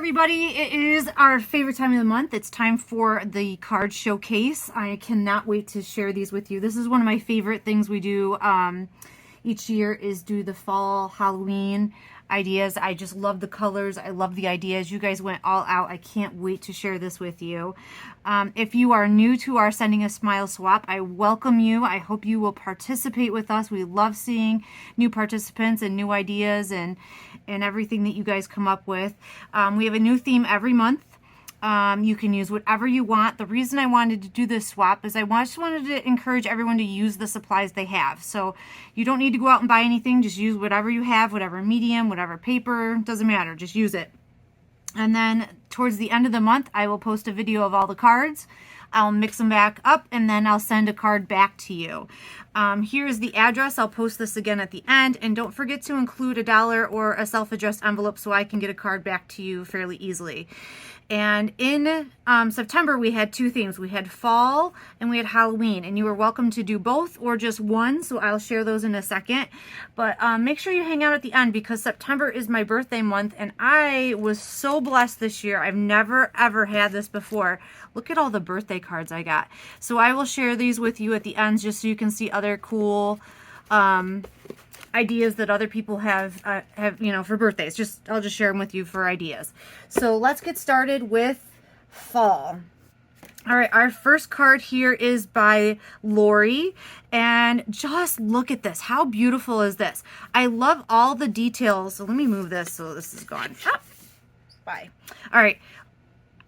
everybody, it is our favorite time of the month. It's time for the card showcase. I cannot wait to share these with you. This is one of my favorite things we do each year, is do the fall Halloween ideas. I just love the colors. I love the ideas. You guys went all out. I can't wait to share this with you. If you are new to our Sending a Smile swap, I welcome you. I hope you will participate with us. We love seeing new participants and new ideas and everything that you guys come up with. We have a new theme every month. You can use whatever you want. The reason I wanted to do this swap is I just wanted to encourage everyone to use the supplies they have. So you don't need to go out and buy anything. Just use whatever you have, whatever medium, whatever paper, doesn't matter. Just use it. And then towards the end of the month, I will post a video of all the cards. I'll mix them back up and then I'll send a card back to you. Here's the address. I'll post this again at the end. And don't forget to include $1 or a self-addressed envelope so I can get a card back to you fairly easily. And in September, we had two themes. We had fall and we had Halloween. And you were welcome to do both or just one. So I'll share those in a second. But make sure you hang out at the end because September is my birthday month. And I was so blessed this year. I've never, ever had this before. Look at all the birthday cards I got. So I will share these with you at the end just so you can see other cool ideas that other people have for birthdays. I'll just share them with you for ideas. So let's get started with fall. All right, our first card here is by Lori, and just look at this. How beautiful is this? I love all the details. So let me move this so this is gone. Ah, bye. All right.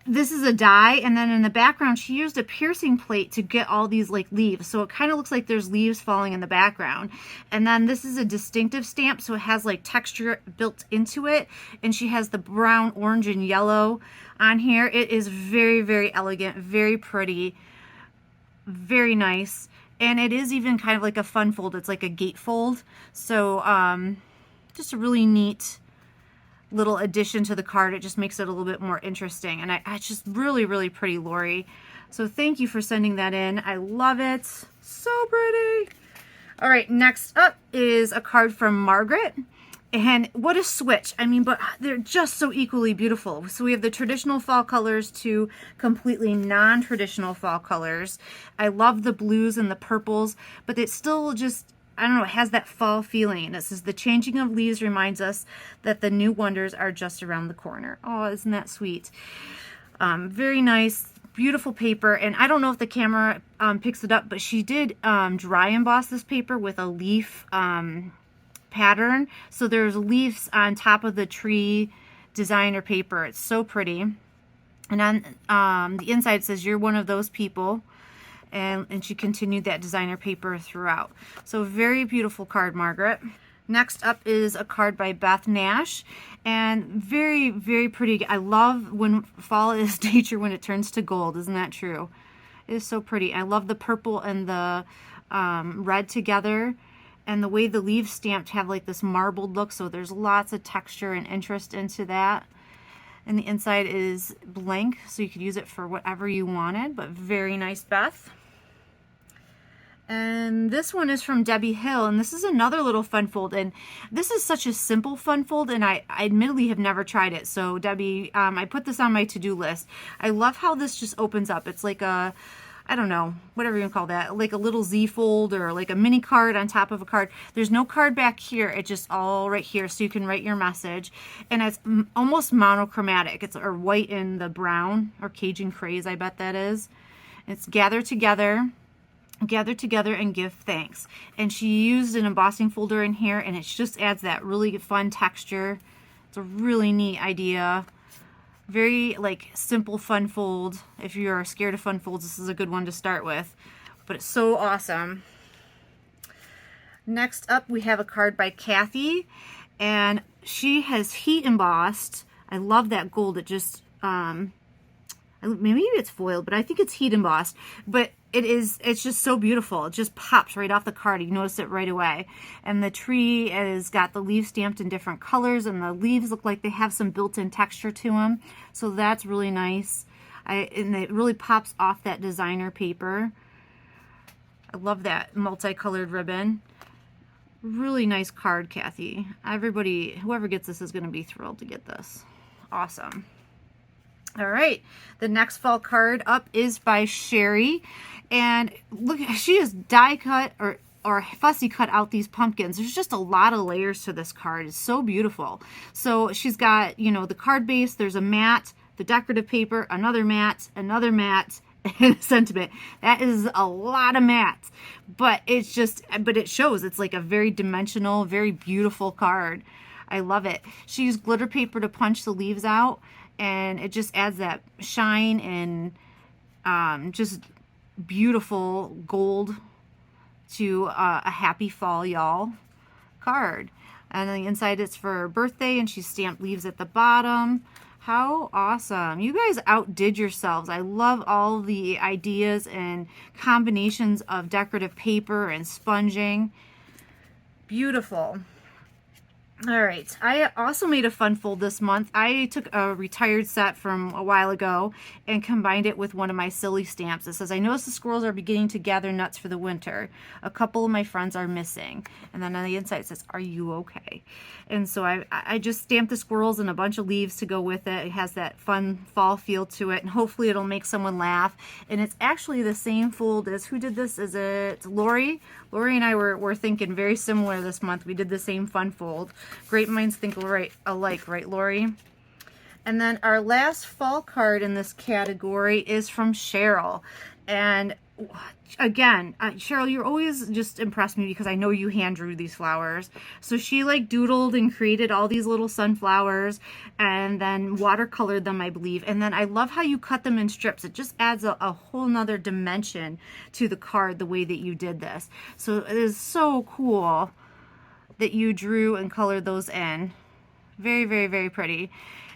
This is a die, and then in the background she used a piercing plate to get all these like leaves, so it kind of looks like there's leaves falling in the background. And then this is a distinctive stamp, so it has like texture built into it, and she has the brown, orange, and yellow on here. It is very, very elegant, very pretty, very nice, and it is even kind of like a fun fold. It's like a gatefold, so just a really neat little addition to the card. It just makes it a little bit more interesting, and it's just really, really pretty, Lori. So thank you for sending that in. I love it. So pretty. All right, next up is a card from Margaret, and what a switch. I mean, but they're just so equally beautiful. So we have the traditional fall colors to completely non-traditional fall colors. I love the blues and the purples, but it's still just, I don't know, it has that fall feeling. It says, the changing of leaves reminds us that the new wonders are just around the corner. Oh, isn't that sweet? Very nice, beautiful paper. And I don't know if the camera picks it up, but she did dry emboss this paper with a leaf pattern. So there's leaves on top of the tree designer paper. It's so pretty. And on the inside it says, you're one of those people. And she continued that designer paper throughout. So very beautiful card, Margaret. Next up is a card by Beth Nash, and very, very pretty. I love when fall is nature when it turns to gold. Isn't that true? It is so pretty. I love the purple and the red together, and the way the leaves stamped have like this marbled look, so there's lots of texture and interest into that. And the inside is blank, so you could use it for whatever you wanted, but very nice, Beth. And this one is from Debbie Hill, and this is another little fun fold, and this is such a simple fun fold, and I admittedly have never tried it. So Debbie, I put this on my to-do list. I love how this just opens up. It's like a, I don't know, whatever you can call that, like a little Z fold or like a mini card on top of a card. There's no card back here. It's just all right here, so you can write your message. And it's almost monochromatic. It's or white and the brown, or Cajun craze, I bet that is. It's gather together and give thanks. And she used an embossing folder in here, and it just adds that really fun texture. It's a really neat idea. Very like simple fun fold. If you're scared of fun folds, this is a good one to start with. But it's so awesome. Next up, we have a card by Kathy, and she has heat embossed. I love that gold. It just maybe it's foiled, but I think it's heat embossed. But it's just so beautiful. It just pops right off the card. You notice it right away. And the tree has got the leaves stamped in different colors, and the leaves look like they have some built-in texture to them. So that's really nice. And it really pops off that designer paper. I love that multicolored ribbon. Really nice card, Kathy. Everybody, whoever gets this is going to be thrilled to get this. Awesome. All right, the next fall card up is by Sherry, and look, she has die cut or fussy cut out these pumpkins. There's just a lot of layers to this card. It's so beautiful. So she's got, you know, the card base, there's a mat, the decorative paper, another mat, and a sentiment. That is a lot of mats, but it's just, but it shows it's like a very dimensional, very beautiful card. I love it. She used glitter paper to punch the leaves out, and it just adds that shine and just beautiful gold to a happy fall, y'all card. And on the inside it's for her birthday, and she stamped leaves at the bottom. How awesome. You guys outdid yourselves. I love all the ideas and combinations of decorative paper and sponging. Beautiful. All right, I also made a fun fold this month. I took a retired set from a while ago and combined it with one of my silly stamps. It says, I noticed the squirrels are beginning to gather nuts for the winter. A couple of my friends are missing. And then on the inside it says, are you okay? And so I just stamped the squirrels and a bunch of leaves to go with it. It has that fun fall feel to it, and hopefully it'll make someone laugh. And it's actually the same fold as, who did this? Is it Lori? Lori and I were thinking very similar this month. We did the same fun fold. Great minds think alike, right, Lori? And then our last fall card in this category is from Cheryl. And again, Cheryl, you're always just impressed me because I know you hand drew these flowers. So she like doodled and created all these little sunflowers and then watercolored them, I believe. And then I love how you cut them in strips. It just adds a whole nother dimension to the card the way that you did this. So it is so cool that you drew and colored those in. Very, very, very pretty.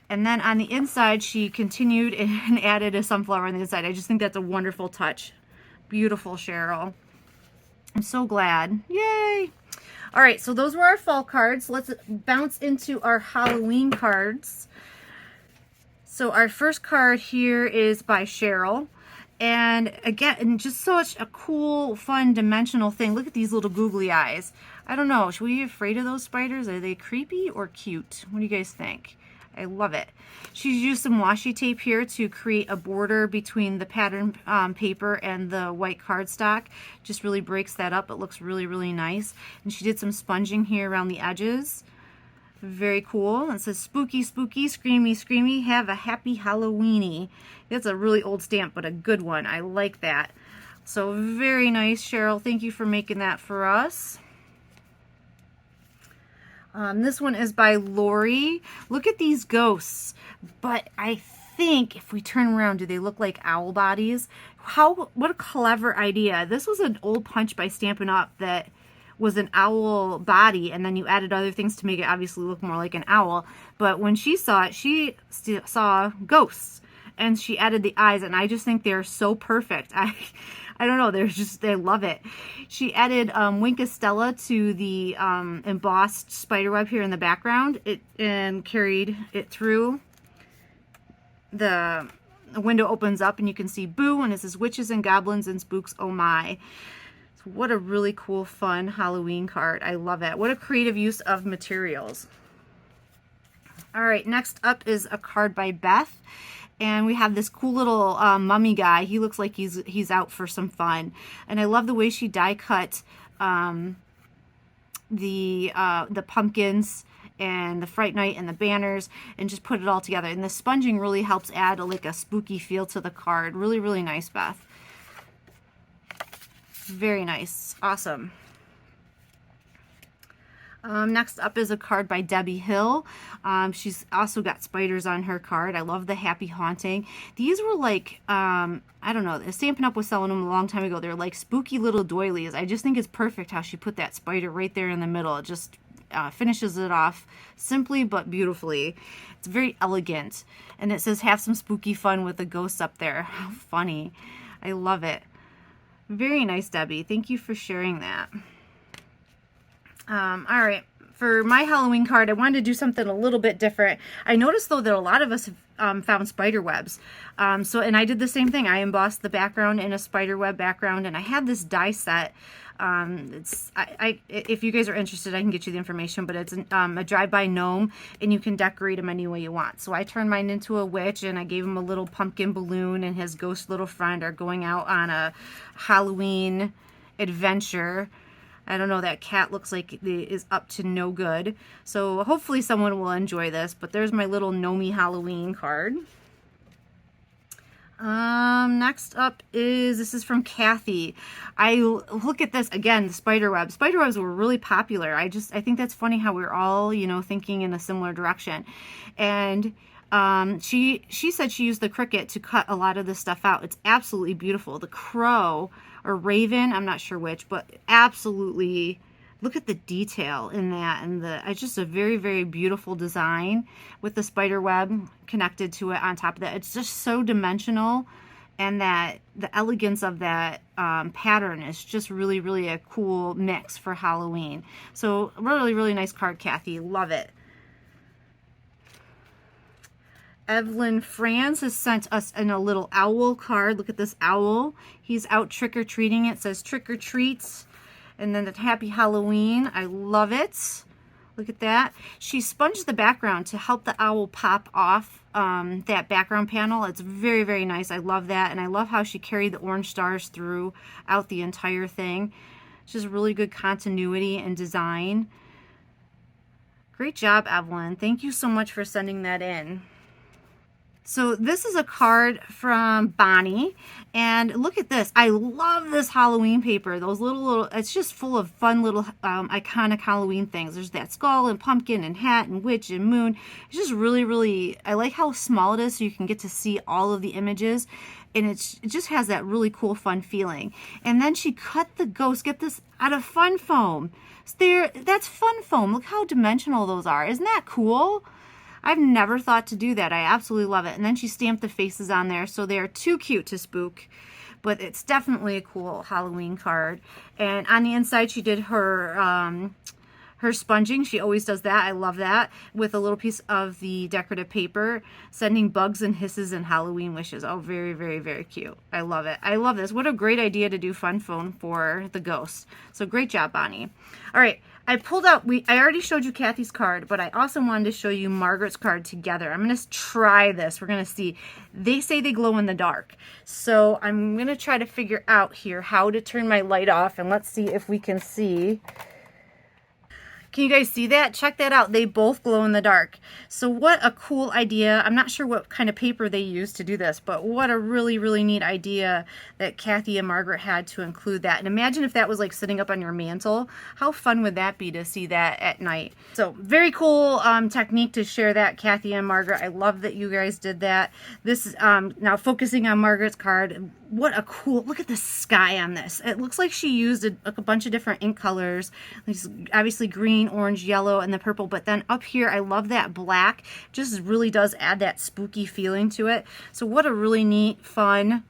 And then on the inside, she continued and added a sunflower on the inside. I just think that's a wonderful touch. Beautiful, Cheryl. I'm so glad. Yay! All right, so those were our fall cards. Let's bounce into our Halloween cards. So our first card here is by Cheryl. And again, just such a cool, fun, dimensional thing. Look at these little googly eyes. I don't know. Should we be afraid of those spiders? Are they creepy or cute? What do you guys think? I love it. She's used some washi tape here to create a border between the pattern paper and the white cardstock. Just really breaks that up. It looks really, really nice. And she did some sponging here around the edges. Very cool. It says, spooky, spooky, screamy, screamy, have a happy Halloweeny. That's a really old stamp, but a good one. I like that. So very nice, Cheryl. Thank you for making that for us. This one is by Lori. Look at these ghosts. But I think if we turn around, do they look like owl bodies? What a clever idea. This was an old punch by Stampin' Up! That was an owl body, and then you added other things to make it obviously look more like an owl. But when she saw it, she saw ghosts, and she added the eyes, and I just think they're so perfect. I don't know, they love it. She added Wink Estella to the embossed spiderweb here in the background, and carried it through. The window opens up and you can see Boo, and it says witches and goblins and spooks, oh my. So what a really cool, fun Halloween card. I love it. What a creative use of materials. All right, next up is a card by Beth. And we have this cool little mummy guy. He looks like he's out for some fun. And I love the way she die cut the pumpkins and the Fright Night and the banners and just put it all together. And the sponging really helps add like a spooky feel to the card. Really, really nice, Beth. Very nice. Awesome. Next up is a card by Debbie Hill. She's also got spiders on her card. I love the Happy Haunting. These were like, I don't know, Stampin' Up! Was selling them a long time ago. They're like spooky little doilies. I just think it's perfect how she put that spider right there in the middle. It just finishes it off simply but beautifully. It's very elegant. And it says, have some spooky fun with the ghosts up there. How funny. I love it. Very nice, Debbie. Thank you for sharing that. All right, for my Halloween card, I wanted to do something a little bit different. I noticed though that a lot of us have found spider webs. And I did the same thing. I embossed the background in a spider web background, and I had this die set. If you guys are interested, I can get you the information, but it's a drive-by gnome, and you can decorate him any way you want. So I turned mine into a witch, and I gave him a little pumpkin balloon, and his ghost little friend are going out on a Halloween adventure. I don't know, that cat looks like it is up to no good. So hopefully someone will enjoy this, but there's my little Gnomey Halloween card. Next up this is from Kathy. I look at this again, the spider webs. Spider webs were really popular. I think that's funny how we're all, you know, thinking in a similar direction. And she said she used the Cricut to cut a lot of this stuff out. It's absolutely beautiful. The crow or raven, I'm not sure which, but absolutely. Look at the detail in that, and it's just a very, very beautiful design with the spider web connected to it on top of that. It's just so dimensional, and that the elegance of that pattern is just really, really a cool mix for Halloween. So really, really nice card, Kathy. Love it. Evelyn Franz has sent us in a little owl card. Look at this owl. He's out trick-or-treating. It says trick or treats. And then the Happy Halloween. I love it. Look at that. She sponged the background to help the owl pop off that background panel. It's very, very nice. I love that. And I love how she carried the orange stars throughout the entire thing. It's just really good continuity and design. Great job, Evelyn. Thank you so much for sending that in. So this is a card from Bonnie, and look at this. I love this Halloween paper. Those little, it's just full of fun little iconic Halloween things. There's that skull and pumpkin and hat and witch and moon. It's just really, really, I like how small it is so you can get to see all of the images, and it just has that really cool, fun feeling. And then she cut the ghost, get this, out of fun foam. That's fun foam. Look how dimensional those are. Isn't that cool? I've never thought to do that. I absolutely love it. And then she stamped the faces on there, so they're too cute to spook. But it's definitely a cool Halloween card. And on the inside, she did her sponging. She always does that. I love that. With a little piece of the decorative paper, sending bugs and hisses and Halloween wishes. Oh, very, very, very cute. I love it. I love this. What a great idea to do fun foam for the ghost. So great job, Bonnie. All right. I pulled out, I already showed you Kathy's card, but I also wanted to show you Margaret's card together. I'm going to try this. We're going to see. They say they glow in the dark. So I'm going to try to figure out here how to turn my light off, and let's see if we can see. Can you guys see that? Check that out. They both glow in the dark. So what a cool idea. I'm not sure what kind of paper they used to do this, but what a really, really neat idea that Kathy and Margaret had to include that. And imagine if that was like sitting up on your mantle. How fun would that be to see that at night? So very cool technique to share that, Kathy and Margaret. I love that you guys did that. This is now focusing on Margaret's card. What a cool, look at the sky on this. It looks like she used a bunch of different ink colors. There's obviously green, orange, yellow, and the purple. But then up here, I love that black. Just really does add that spooky feeling to it. So what a really neat, fun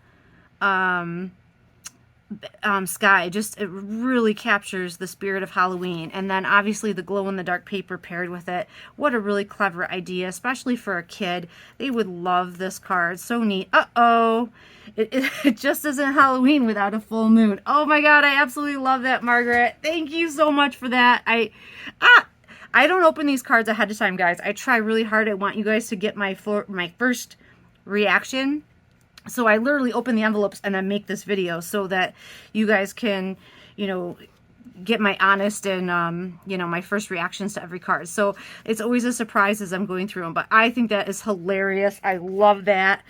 sky. Just, it really captures the spirit of Halloween. And then obviously the glow-in-the-dark paper paired with it. What a really clever idea, especially for a kid. They would love this card. So neat. Uh-oh. It just isn't Halloween without a full moon. Oh my God, I absolutely love that, Margaret. Thank you so much for that. I don't open these cards ahead of time, guys. I try really hard. I want you guys to get my first reaction. So I literally open the envelopes and then make this video so that you guys can, you know, get my honest and, you know, my first reactions to every card. So it's always a surprise as I'm going through them. But I think that is hilarious. I love that.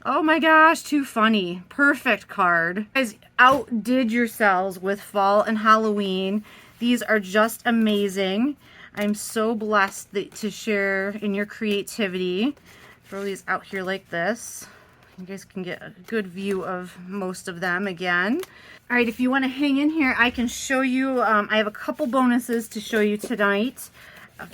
Oh my gosh, too funny. Perfect card. You guys outdid yourselves with fall and Halloween. These are just amazing. I'm so blessed to share in your creativity. Throw these out here like this. You guys can get a good view of most of them again. All right, if you want to hang in here, I can show you. I have a couple bonuses to show you tonight.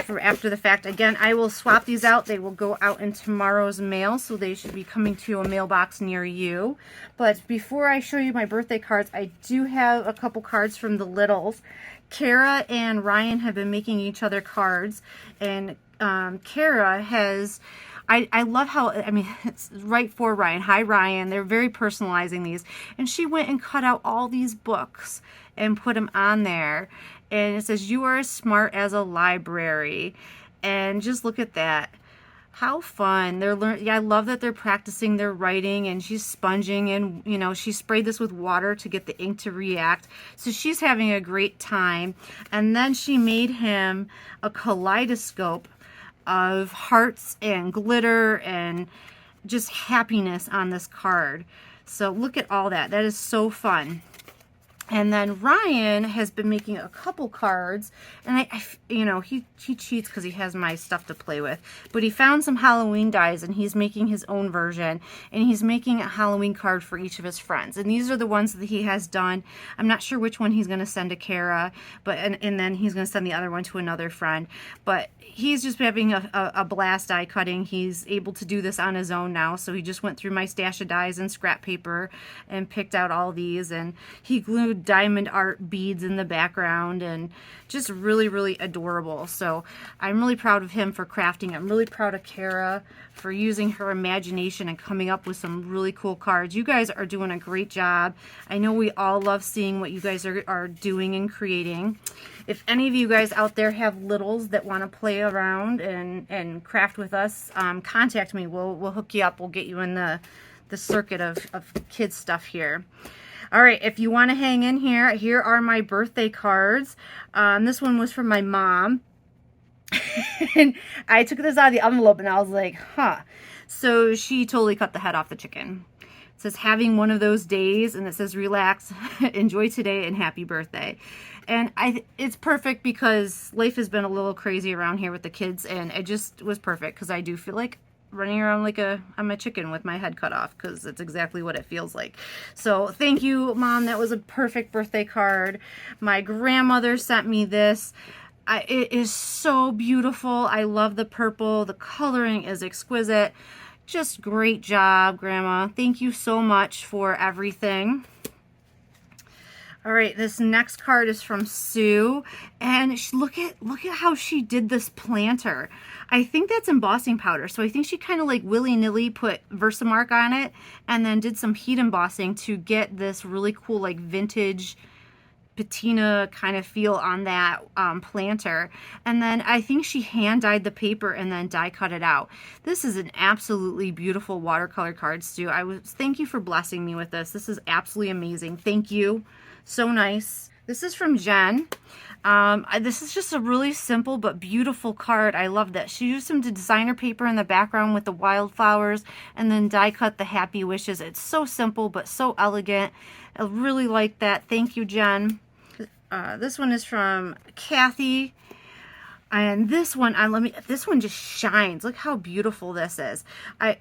For after the fact. Again, I will swap these out. They will go out in tomorrow's mail, so they should be coming to a mailbox near you. But before I show you my birthday cards, I do have a couple cards from the Littles. Kara and Ryan have been making each other cards, and Kara has, I love how, I mean, it's right for Ryan. Hi, Ryan. They're very personalizing these. And she went and cut out all these books and put them on there. And it says, "You are as smart as a library." And just look at that. How fun. They're learning. Yeah, I love that they're practicing their writing, and she's sponging, and you know, she sprayed this with water to get the ink to react. So she's having a great time. And then she made him a kaleidoscope of hearts and glitter and just happiness on this card. So look at all that. That is so fun. And then Ryan has been making a couple cards, and you know, he cheats because he has my stuff to play with. But he found some Halloween dies, and he's making his own version, and he's making a Halloween card for each of his friends. And these are the ones that he has done. I'm not sure which one he's going to send to Kara, but and then he's going to send the other one to another friend. But he's just having a blast die cutting. He's able to do this on his own now, so he just went through my stash of dies and scrap paper and picked out all these, and he glued diamond art beads in the background, and just really, really adorable. So I'm really proud of him for crafting. I'm really proud of Kara for using her imagination and coming up with some really cool cards. You guys are doing a great job. I know we all love seeing what you guys are doing and creating. If any of you guys out there have littles that want to play around and craft with us, contact me. We'll hook you up. We'll get you in the circuit of kids stuff here. All right, if you want to hang in here, here are my birthday cards. This one was from my mom. And I took this out of the envelope, and I was like, huh. So she totally cut the head off the chicken. It says, "Having one of those days," and it says, "Relax, enjoy today, and happy birthday." And it's perfect because life has been a little crazy around here with the kids, and it just was perfect because I do feel like running around like I'm a chicken with my head cut off, because it's exactly what it feels like. So thank you, Mom. That was a perfect birthday card. My grandmother sent me this. It is so beautiful. I love the purple. The coloring is exquisite. Just great job, Grandma. Thank you so much for everything. All right, this next card is from Sue, and look at how she did this planter. I think that's embossing powder, so I think she kind of like willy-nilly put Versamark on it and then did some heat embossing to get this really cool like vintage patina kind of feel on that planter. And then I think she hand dyed the paper and then die cut it out. This is an absolutely beautiful watercolor card, Sue. Thank you for blessing me with this. This is absolutely amazing. Thank you. So nice. This is from Jen. This is just a really simple but beautiful card. I love that. She used some designer paper in the background with the wildflowers and then die cut the happy wishes. It's so simple but so elegant. I really like that. Thank you, Jen. This one is from Kathy. And this one, this one just shines. Look how beautiful this is.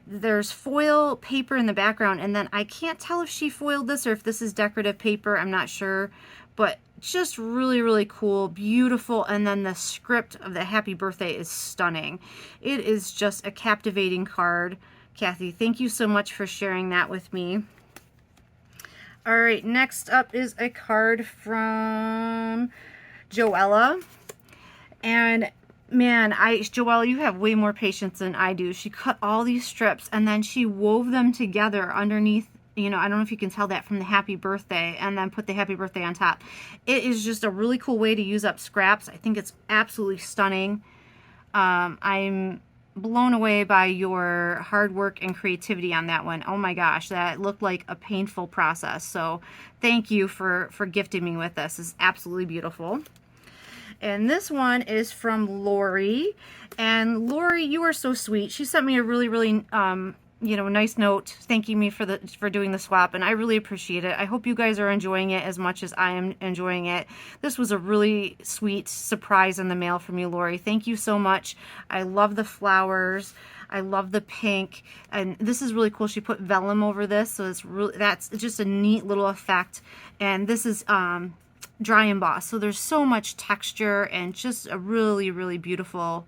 There's foil paper in the background, and then I can't tell if she foiled this or if this is decorative paper. I'm not sure, but just really, really cool, beautiful. And then the script of the happy birthday is stunning. It is just a captivating card. Kathy, thank you so much for sharing that with me. All right, next up is a card from Joella. And man, Joelle, you have way more patience than I do. She cut all these strips and then she wove them together underneath, you know, I don't know if you can tell that from the happy birthday, and then put the happy birthday on top. It is just a really cool way to use up scraps. I think it's absolutely stunning. I'm blown away by your hard work and creativity on that one. Oh my gosh, that looked like a painful process. So thank you for gifting me with this. It's absolutely beautiful. And this one is from Lori. And Lori, you are so sweet. She sent me a really, really, you know, nice note thanking me for doing the swap, and I really appreciate it. I hope you guys are enjoying it as much as I am enjoying it. This was a really sweet surprise in the mail from you, Lori. Thank you so much. I love the flowers. I love the pink, and this is really cool. She put vellum over this, so that's just a neat little effect. And this is dry emboss, so there's so much texture and just a really, really beautiful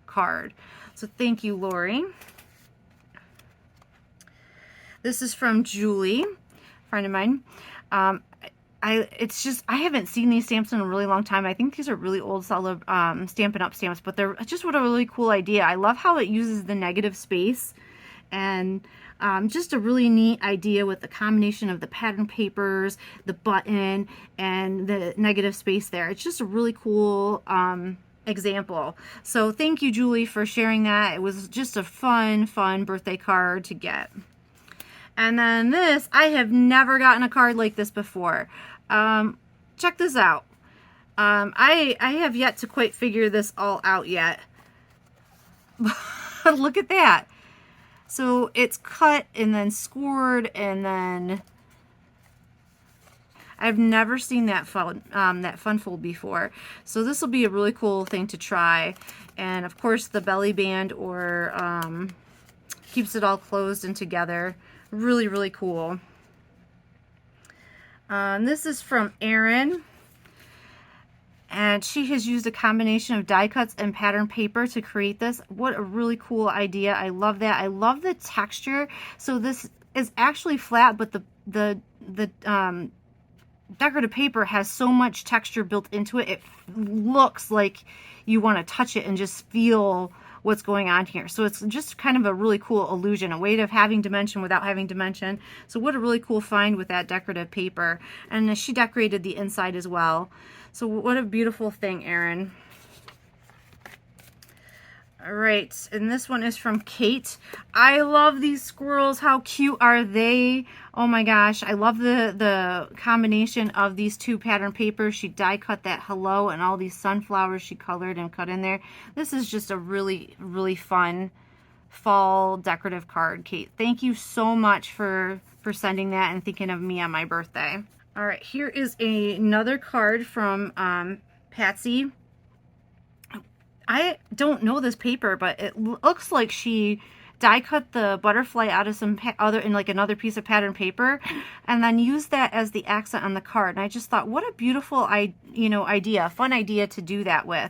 card. So thank you, Lori. This is from Julie, a friend of mine. it's just, I haven't seen these stamps in a really long time. I think these are really old solid Stampin' Up! Stamps, but they're just, what a really cool idea. I love how it uses the negative space, and just a really neat idea with the combination of the pattern papers, the button, and the negative space there. It's just a really cool example. So thank you, Julie, for sharing that. It was just a fun birthday card to get. And then this, I have never gotten a card like this before. Check this out. I have yet to quite figure this all out yet. Look at that. So it's cut and then scored, and then I've never seen that fun fold before. So this will be a really cool thing to try. And of course the belly band or keeps it all closed and together. Really, really cool. This is from Erin, and she has used a combination of die cuts and pattern paper to create this. What a really cool idea. I love that. I love the texture. So this is actually flat, but the decorative paper has so much texture built into it. It looks like you want to touch it and just feel what's going on here. So it's just kind of a really cool illusion, a way of having dimension without having dimension. So what a really cool find with that decorative paper. And she decorated the inside as well. So what a beautiful thing, Erin. All right, and this one is from Kate. I love these squirrels. How cute are they? Oh my gosh, I love the combination of these two pattern papers. She die cut that hello and all these sunflowers she colored and cut in there. This is just a really, really fun fall decorative card, Kate. Thank you so much for sending that and thinking of me on my birthday. All right, here is another card from Patsy. I don't know this paper, but it looks like she die cut the butterfly out of some another piece of pattern paper, and then used that as the accent on the card. And I just thought, what a beautiful idea, fun idea to do that with.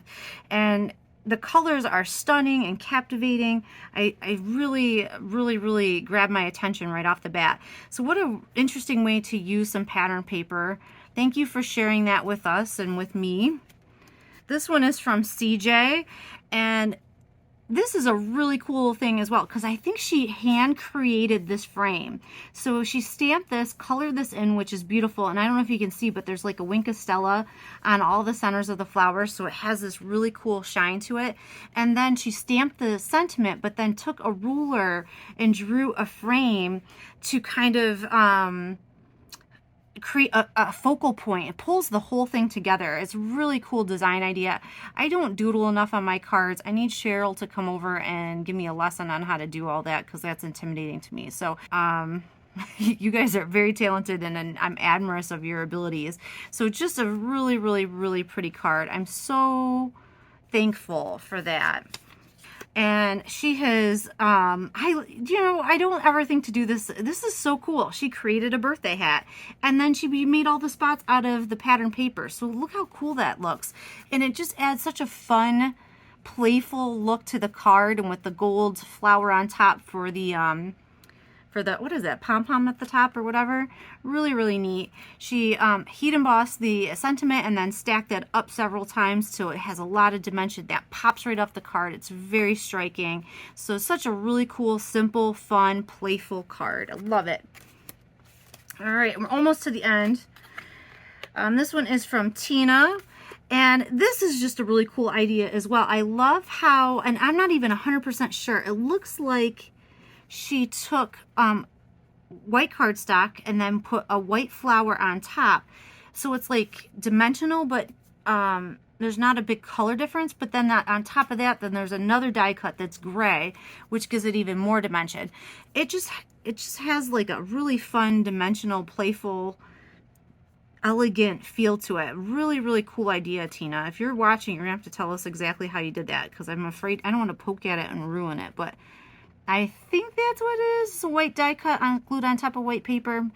And the colors are stunning and captivating. I really, really, really grabbed my attention right off the bat. So what an interesting way to use some pattern paper. Thank you for sharing that with us and with me. This one is from CJ, and this is a really cool thing as well, because I think she hand created this frame. So she stamped this, colored this in, which is beautiful. And I don't know if you can see, but there's like a wink of Stella on all the centers of the flowers. So it has this really cool shine to it. And then she stamped the sentiment, but then took a ruler and drew a frame to kind of create a focal point. It pulls the whole thing together. It's a really cool design idea. I don't doodle enough on my cards. I need Cheryl to come over and give me a lesson on how to do all that, because that's intimidating to me. So you guys are very talented, and I'm admirous of your abilities. So just a really, really, really pretty card. I'm so thankful for that. And she has, I don't ever think to do this. This is so cool. She created a birthday hat, and then she made all the spots out of the pattern paper. So look how cool that looks. And it just adds such a fun, playful look to the card, and with the gold flower on top for the what is that, pom-pom at the top or whatever. Really, really neat. She heat embossed the sentiment and then stacked that up several times so it has a lot of dimension. That pops right off the card. It's very striking. So such a really cool, simple, fun, playful card. I love it. All right, we're almost to the end. This one is from Tina. And this is just a really cool idea as well. I love how, and I'm not even 100% sure, it looks like she took white cardstock and then put a white flower on top. So it's like dimensional, but there's not a big color difference. But then on top of that, then there's another die cut that's gray, which gives it even more dimension. It just has like a really fun, dimensional, playful, elegant feel to it. Really, really cool idea, Tina. If you're watching, you're gonna have to tell us exactly how you did that, because I'm afraid I don't want to poke at it and ruin it, but I think that's what it is. It's a white die cut glued on top of white paper,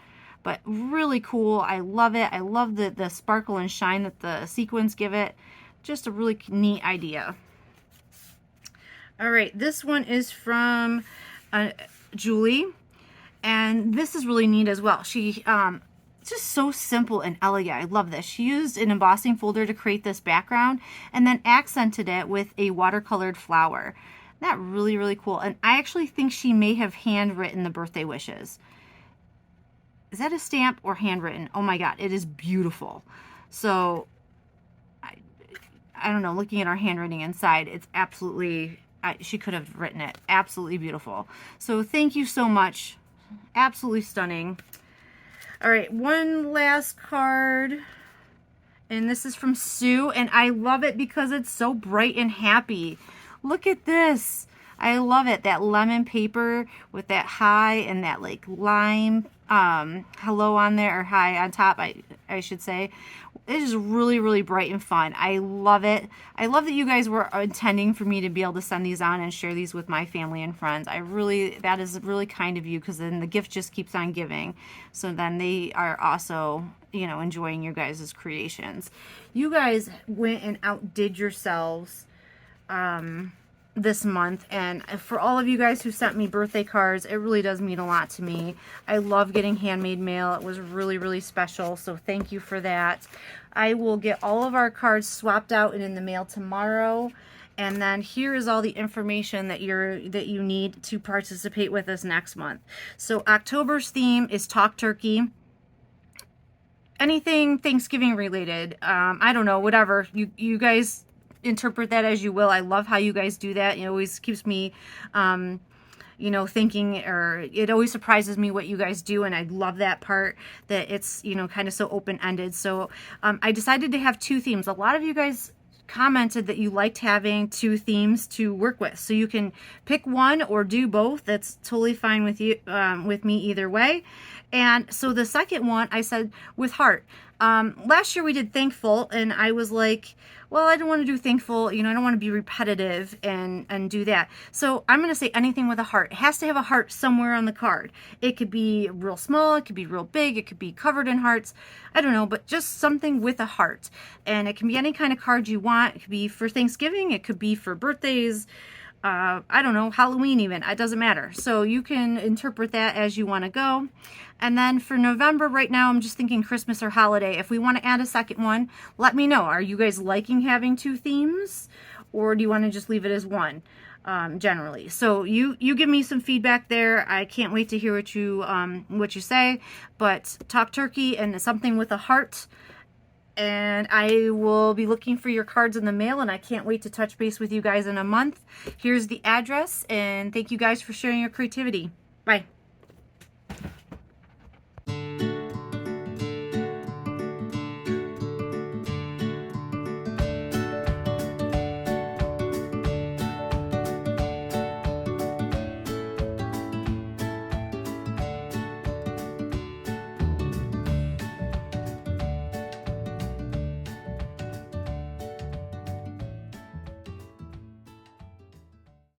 but really cool. I love it. I love the sparkle and shine that the sequins give it. Just a really neat idea. All right, this one is from Julie, and this is really neat as well. She It's just so simple and elegant. I love this. She used an embossing folder to create this background and then accented it with a watercolored flower. That really, really cool. And I actually think she may have handwritten the birthday wishes. Is that a stamp or handwritten? Oh my God, it is beautiful. So I don't know, looking at our handwriting inside, it's absolutely, she could have written it. Absolutely beautiful. So thank you so much. Absolutely stunning. All right, one last card. And this is from Sue, and I love it because it's so bright and happy. Look at this. I love it. That lemon paper with that high and that like lime hello on there, or hi on top, I should say. It is really, really bright and fun. I love it. I love that you guys were intending for me to be able to send these on and share these with my family and friends. That is really kind of you, because then the gift just keeps on giving. So then they are also, you know, enjoying your guys' creations. You guys went and outdid yourselves this month, and for all of you guys who sent me birthday cards, it really does mean a lot to me. I love getting handmade mail. It was really, really special, so thank you for that. I will get all of our cards swapped out and in the mail tomorrow, and then here is all the information that you need to participate with us next month. So October's theme is Talk Turkey. Anything Thanksgiving related, I don't know, whatever you guys interpret that as you will. I love how you guys do that. It always keeps me you know, thinking, or it always surprises me what you guys do, and I love that part, that it's, you know, kind of so open-ended. So I decided to have two themes. A lot of you guys commented that you liked having two themes to work with, so you can pick one or do both. That's totally fine with you, with me either way. And so the second one, I said with heart. Last year we did thankful, and I was like, well, I don't want to do thankful, you know, I don't want to be repetitive and do that. So I'm going to say anything with a heart. It has to have a heart somewhere on the card. It could be real small, it could be real big, it could be covered in hearts. I don't know, but just something with a heart. And it can be any kind of card you want. It could be for Thanksgiving, it could be for birthdays, I don't know, Halloween even, it doesn't matter. So you can interpret that as you want to go. And then for November, right now, I'm just thinking Christmas or holiday. If we want to add a second one, let me know. Are you guys liking having two themes, or do you want to just leave it as one, generally? So you give me some feedback there. I can't wait to hear what you say. But Talk Turkey and something with a heart. And I will be looking for your cards in the mail, and I can't wait to touch base with you guys in a month. Here's the address, and thank you guys for sharing your creativity. Bye.